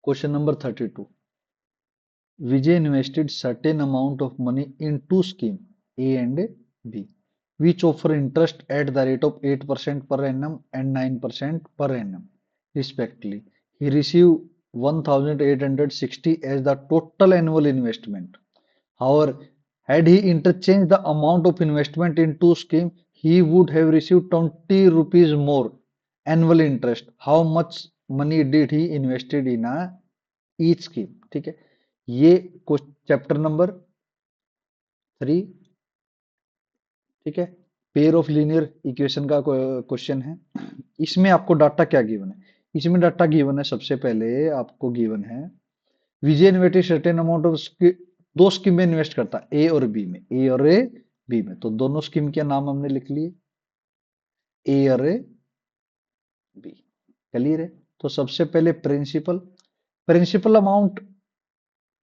Question number 32. Vijay invested certain amount of money in two schemes, A and B, which offer interest at the rate of 8% per annum and 9% per annum, respectively. He received 1,860 as the total annual investment. However, had he interchanged the amount of investment in two schemes, he would have received 20 rupees more annual interest. How much money did he invested in each scheme? ठीक है, ये chapter number 3, ठीक है, pair of linear equation का question है। इसमें आपको data क्या गिवन है? इसमें डाटा गिवन है, सबसे पहले आपको गिवन है विजय इन्वेस्टेड सर्टेन अमाउंट ऑफ, दो स्कीम में इन्वेस्ट करता है, ए और बी में, ए और ए बी में। तो दोनों स्कीम के नाम हमने लिख लिए, ए और ए बी। क्लियर है? तो सबसे पहले प्रिंसिपल, प्रिंसिपल अमाउंट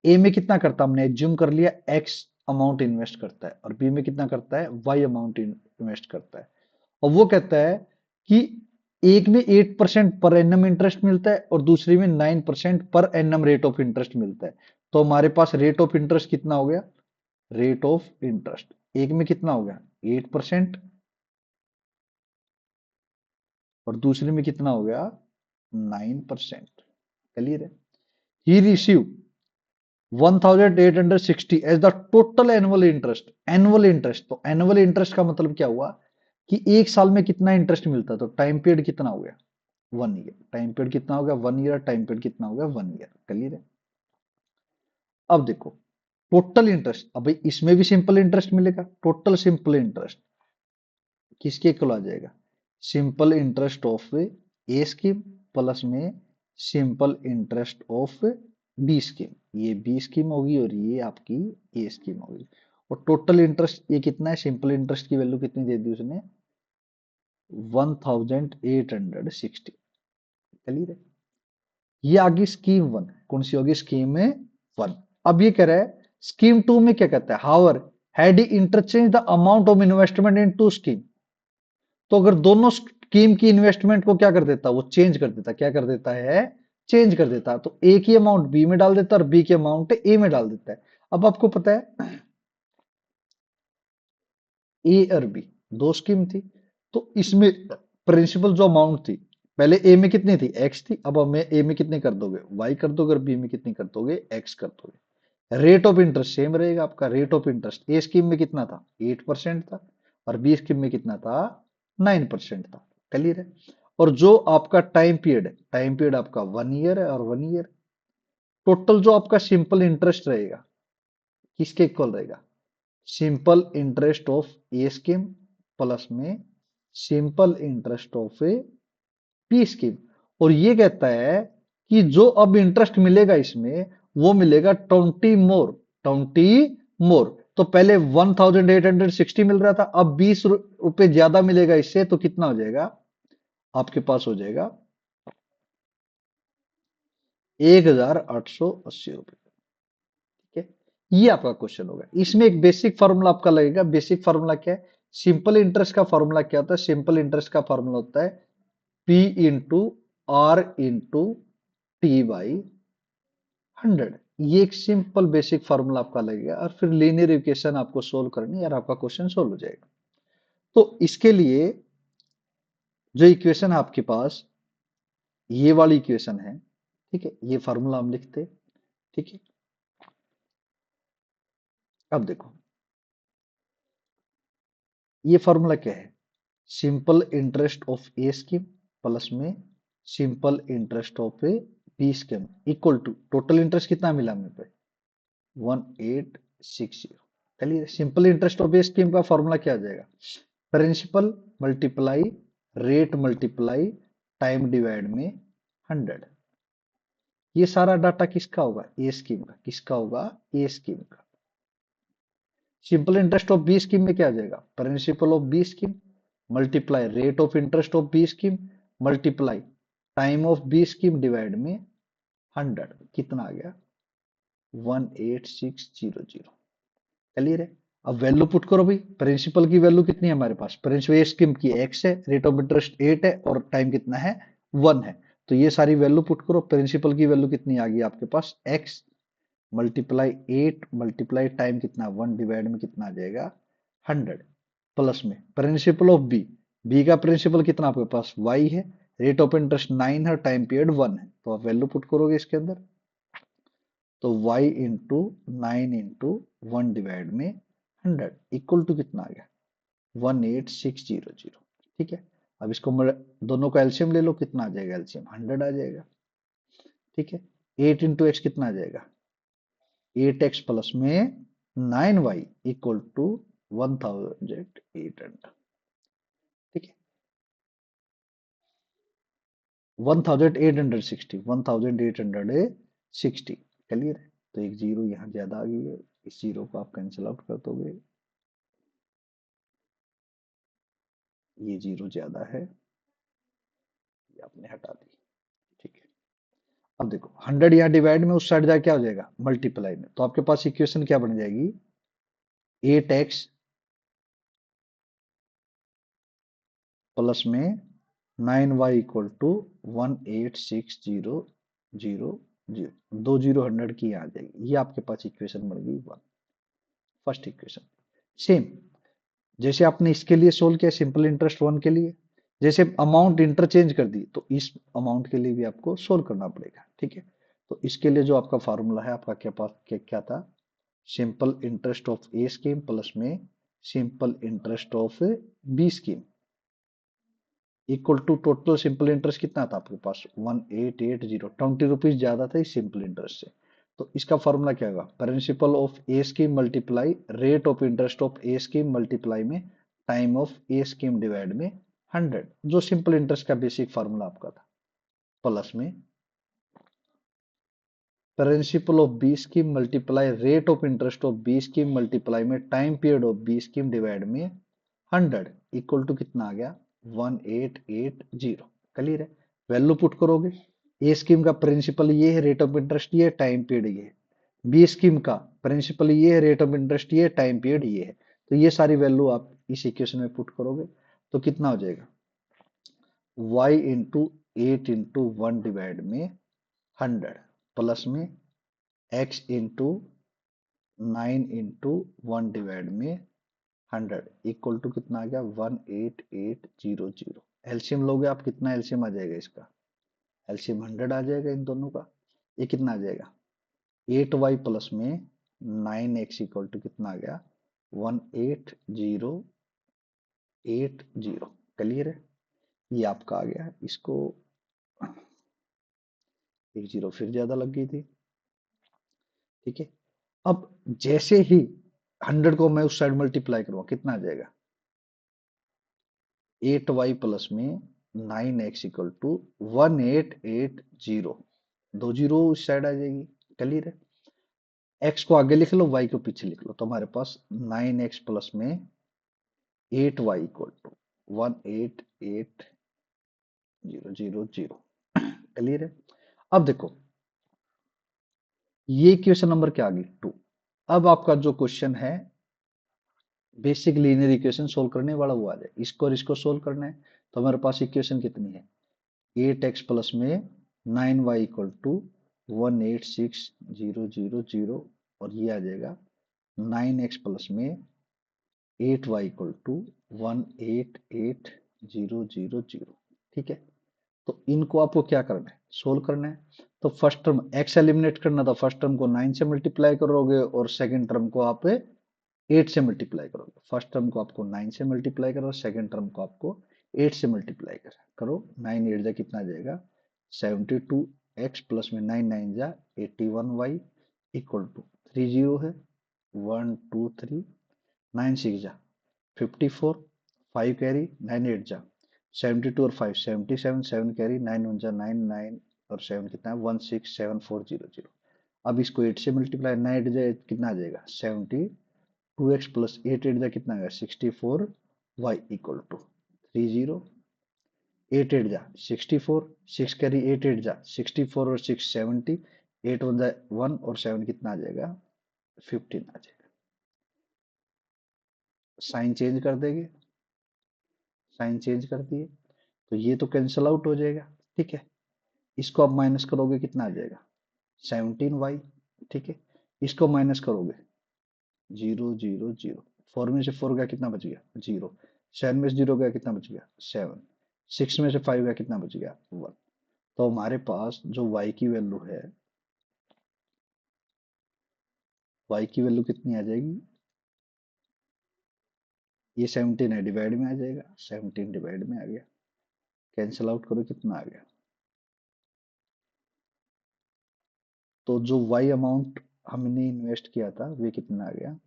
ए में कितना करता, हमने एज्यूम कर लिया एक्स अमाउंट इन्वेस्ट करता है, और बी में कितना करता है, वाई अमाउंट इन्वेस्ट करता है। और वो कहता है कि एक में 8% पर एनम इंटरेस्ट मिलता है और दूसरी में 9% per annum rate of interest मिलता है। तो हमारे पास रेट ऑफ इंटरेस्ट कितना हो गया, रेट ऑफ इंटरेस्ट एक में कितना हो गया 8% और दूसरे में कितना हो गया 9%। क्लियर है? He receive 1860 as the total annual interest. Annual interest, तो एनुअल इंटरेस्ट का मतलब क्या हुआ कि एक साल में कितना इंटरेस्ट मिलता है, तो टाइम पीरियड कितना हो गया 1 ईयर। टाइम पीरियड कितना हो गया 1 ईयर, टाइम पीरियड कितना हो गया 1 ईयर। क्लियर है? अब देखो टोटल इंटरेस्ट, अब भाई इसमें भी सिंपल इंटरेस्ट मिलेगा। टोटल सिंपल इंटरेस्ट किसके इक्वल आ जाएगा, simple interest of A scheme plus में simple interest of B scheme. ये बी स्कीम होगी और ये आपकी ए स्कीम होगी। और टोटल इंटरेस्ट ये कितना है, सिंपल इंटरेस्ट की वैल्यू कितनी दे दी उसने 1860। क्लियर है? ये आगे स्कीम 1, कौन सी होगी स्कीम 1। अब ये कह रहा है स्कीम 2 में क्या कहता है, however had he interchange the amount of investment in two scheme. तो अगर दोनों स्कीम की इन्वेस्टमेंट को क्या कर देता, वो चेंज कर देता, क्या कर देता है, चेंज कर देता। तो ए की अमाउंट बी में डाल देता और बी की अमाउंट ए में डाल देता है। अब आपको पता है ए और बी दो स्कीम थी, तो इसमें प्रिंसिपल जो अमाउंट थी, पहले ए में कितनी थी एक्स थी, अब हमें ए में कितनी कर दोगे वाई कर दोगे और बी में कितनी कर दोगे एक्स कर दोगे। रेट ऑफ इंटरेस्ट सेम रहेगा आपका। Rate of interest A scheme में कितना था 8% था और बी स्कीम में कितना था 9% था। क्लियर है? और जो आपका टाइम पीरियड है, टाइम पीरियड आपका 1 ईयर है और 1 ईयर। टोटल जो आपका सिंपल इंटरेस्ट रहेगा किसके इक्वल रहेगा, simple interest of A scheme plus में simple interest of A P scheme. और ये कहता है कि जो अब इंटरेस्ट मिलेगा इसमें वो मिलेगा 20 मोर, 20 मोर। तो पहले 1860 मिल रहा था, अब 20 रुपए ज्यादा मिलेगा इससे, तो कितना हो जाएगा आपके पास, हो जाएगा 1880 रुपए। ठीक है? ये आपका क्वेश्चन होगा। इसमें एक बेसिक फार्मूला आपका लगेगा। बेसिक फार्मूला क्या है, सिंपल इंटरेस्ट का फार्मूला क्या होता है, सिंपल इंटरेस्ट का फार्मूला होता है P into R into T by 100। ये एक सिंपल बेसिक फार्मूला आपका लगेगा और फिर लीनियर इक्वेशन आपको सोल्व करनी है और आपका क्वेश्चन सोल्व हो जाएगा। तो इसके लिए जो इक्वेशन है आपके पास, ये वाली इक्वेशन है, ठीक है, ये फार्मूला हम लिखते हैं। ठीक है, अब देखो ये फार्मूला क्या है, simple interest of A scheme plus में simple interest of A B scheme equal to total interest कितना मिला हमें पे 1860। चलिए simple interest of A scheme का फॉर्मूला क्या आ जाएगा, principal multiply rate multiply time divide में 100। ये सारा डाटा किसका होगा, ए स्कीम का। किसका होगा, ए स्कीम का। Simple interest of B scheme में क्या आ जाएगा, principal of B scheme multiply rate of interest of B scheme multiply time of B scheme divide में 100। कितना आ गया 18600। क्लियर है? अब वैल्यू पुट करो भाई। प्रिंसिपल की वैल्यू कितनी है हमारे पास, प्रिंसिपल स्कीम की एक्स है, रेट ऑफ इंटरेस्ट 8 है और टाइम कितना है 1 है। तो ये सारी वैल्यू पुट करो। प्रिंसिपल की वैल्यू कितनी आ गई आपके पास, x मल्टीप्लाई 8 मल्टीप्लाई टाइम कितना 1 डिवाइड में कितना आ जाएगा 100, प्लस में प्रिंसिपल ऑफ बी, बी का प्रिंसिपल कितना आपके पास y है, रेट ऑफ इंटरेस्ट 9 है, टाइम पीरियड 1 है, तो आप वैल्यू पुट करोगे इसके अंदर। तो y इंटू 9 इंटू 1 डिवाइड में 100 इक्वल टू कितना आ गया 18600। ठीक है, अब इसको दोनों का एलसीएम ले लो, कितना आ जाएगा एलसीएम 100 आ जाएगा। ठीक है, 8 इंटू एक्स कितना आ जाएगा 8x प्लस में 9y इक्वल टू 1800। ठीक है, 1860 क्लियर है। तो एक जीरो यहाँ ज्यादा आ गई है, इस जीरो को आप कैंसिल आउट कर दोगे, ये जीरो ज्यादा है, ये आपने हटा दी। ठीक है, अब देखो 100 यहाँ डिवाइड में उस साइड जाके क्या हो जाएगा मल्टीप्लाई में, तो आपके पास इक्वेशन क्या बन जाएगी 8x प्लस में 9y इक्वल टू 18600। दो जीरो 100 की यहाँ आ जाएगी, ये आपके पास इक्वेशन बन गई 1, फर्स्ट इक्वेशन। सेम जैसे आपने इसके लिए सोल्व किया सिंपल इंटरेस्ट 1 के लिए, जैसे अमाउंट इंटरचेंज कर दी तो इस अमाउंट के लिए भी आपको सोल्व करना पड़ेगा। ठीक है, तो इसके लिए जो आपका फार्मूला है आपका क्या पास क्या था, simple interest of A scheme plus में simple interest of B scheme equal to total simple interest कितना था आपके पास 1880, 20 रुपीज ज्यादा था इस सिंपल इंटरेस्ट से। तो इसका फॉर्मूला क्या होगा, principal of A scheme multiply rate of interest of A scheme multiply में time of A scheme divide में 100, जो सिंपल इंटरेस्ट का बेसिक फार्मूला आपका था, प्लस में principal of B scheme multiply rate of interest of B scheme multiply में time period of B scheme divide में 100 equal to कितना आ गया 1880। क्लियर है, वैल्यू पुट करोगे, ए स्कीम का प्रिंसिपल ये है, रेट ऑफ इंटरेस्ट ये है, टाइम पीरियड ये है, बी स्कीम का प्रिंसिपल ये है, रेट ऑफ इंटरेस्ट ये है, टाइम पीरियड ये है। तो ये सारी वैल्यू आप इस इक्वेशन में पुट करोगे तो कितना हो जाएगा y इंटू 8 इंटू 1 डिवाइड में 100 प्लस में x इंटू 9 इंटू 1 डिवाइड में 100 इक्वल टू कितना आ गया 18800। एलसीएम लोगे आप, कितना एलसीएम आ जाएगा इसका, एलसीएम 100 आ जाएगा इन दोनों का। ये कितना आ जाएगा 8y प्लस में 9x इक्वल टू कितना आ गया 18080। क्लियर है, ये आपका आ गया, इसको एक जीरो फिर ज्यादा लग गई थी। ठीक है, अब जैसे ही 100 को मैं उस साइड मल्टीप्लाई करूंगा कितना आ जाएगा 8y प्लस में 9x इक्वल टू 1880। दो जीरो उस साइड आ जाएगी। क्लियर है, x को आगे लिख लो y को पीछे लिख लो, तो हमारे पास 9x प्लस में 8y इक्वल टू 18800। क्लियर है, अब देखो ये इक्वेशन नंबर क्या आ गई 2। अब आपका जो क्वेश्चन है बेसिक लीनियर इक्वेशन सोल्व करने वाला वो आ जाए, इसको और इसको सोल्व करना है। तो हमारे पास इक्वेशन कितनी है 8x प्लस में 9y इक्वल टू 18600 और ये आ जाएगा 9x प्लस में 8y इक्वल टू 18800। ठीक है, तो इनको आपको क्या करना है सोल्व करना है। तो फर्स्ट टर्म x एलिमिनेट करना था, फर्स्ट टर्म को 9 से मल्टीप्लाई करोगे और सेकंड टर्म को आप 8 से मल्टीप्लाई करोगे। फर्स्ट टर्म को आपको 9 से मल्टीप्लाई करो, सेकंड टर्म को आपको 8 से मल्टीप्लाई करो। 9 8 जा कितना आ जाएगा 72x प्लस में 9 9 जा 81y इक्वल टू 30 है 1 2 3 9 6 जा 54, 5 कैरी 9 8 जा 72 और 5 77, 7 कैरी 9 1 जा 9 9 और 7 कितना है 1674000। अब इसको 8 से मल्टीप्लाई 9 8 जा कितना आ जाएगा 72x प्लस 8 8 जा कितना आएगा 64y इक्वल टू 30। 8 8 जा 64, 6 कैरी 8 8 जा 64 और 6 70, 8 1 जा 1 और 7 कितना आ जाएगा 15 आ जाएगा। साइन चेंज कर देंगे, साइन चेंज कर दिए तो ये तो कैंसल आउट हो जाएगा। ठीक है, इसको आप माइनस करोगे कितना आ जाएगा 17y। ठीक है, इसको माइनस करोगे 0 0 0, 4 में से 4 गया कितना बच गया 0, 7 में से 0 गया कितना बच गया 7, 6 में से 5 गया कितना बच गया 1। तो हमारे पास जो y की वैल्यू है, y की वैल्यू कितनी आ जाएगी, ये 17 है, डिवाइड में आ जाएगा, 17 डिवाइड में आ गया, कैंसिल आउट करो कितना आ गया। तो जो y अमाउंट हमने इन्वेस्ट किया था वे कितना आ गया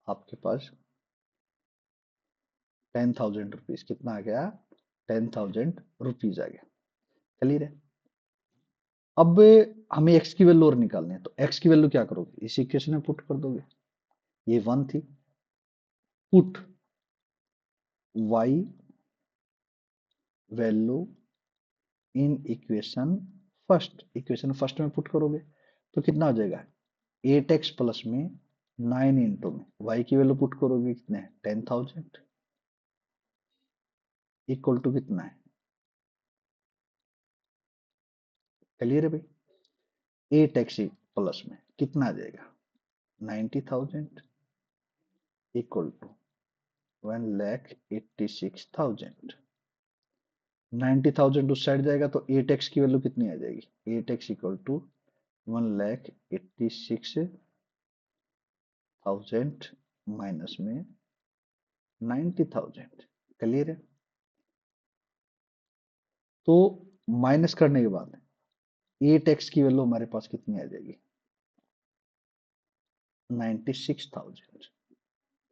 आपके पास 10,000 रुपीज। कितना आ गया 10,000 रुपीज आ गया। क्लियर है। अब हमें x की वैल्यू और निकालनी है, तो x की वैल्यू क्या करोगे, इस इक्वेशन में पुट कर दोगे, ये 1 थी, put y value in equation first, equation first में पुट करोगे तो कितना हो जाएगा 8x प्लस में 9 इंटू में y की वैल्यू पुट करोगे कितने 10,000 इक्वल टू कितना है, क्लियर है भाई। 8x प्लस में कितना आ जाएगा 90,000 इक्वल टू 1,86,000। 90,000 उस साइड जाएगा तो 8x की वैल्यू कितनी आ जाएगी 8x इक्वल टू 1,86,000 माइनस में 90,000। क्लियर है। तो माइनस करने के बाद 8x की वैल्यू हमारे पास कितनी आ जाएगी 96,000।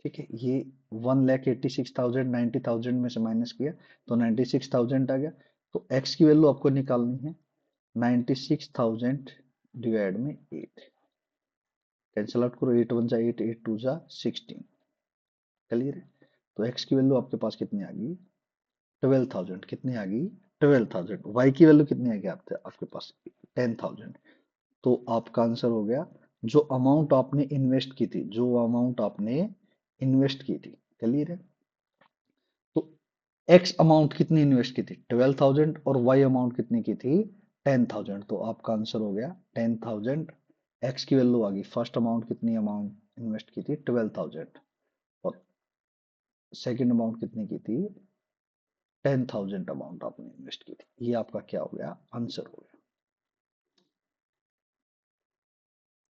ठीक है, ये 1,86,000 90,000 में से माइनस किया तो 96,000 आ गया। तो x की वैल्यू आपको निकालनी है 96,000 डिवाइड में 8, कैंसिल आउट करो, 8 1 जा 8, 8 2 जा 16। क्लियर है। तो x की वैल्यू आपके पास कितनी आ गई 12,000। कितनी आ गई 12,000। y की वैल्यू कितनी आ गई आपके आपके पास 10,000। तो आपका आंसर हो गया जो अमाउंट आपने इन्वेस्ट की थी, जो अमाउंट आपने इन्वेस्ट की थी। क्लियर है। तो x अमाउंट कितनी इन्वेस्ट की थी 12,000 और y अमाउंट कितनी की थी 10,000। तो आपका आंसर हो गया 10,000। x की वैल्यू आ गई, फर्स्ट अमाउंट कितनी अमाउंट इन्वेस्ट की थी 12,000 और सेकंड अमाउंट कितनी की थी 10,000 अमाउंट आपने इन्वेस्ट की थी। ये आपका क्या हो गया आंसर हो गया।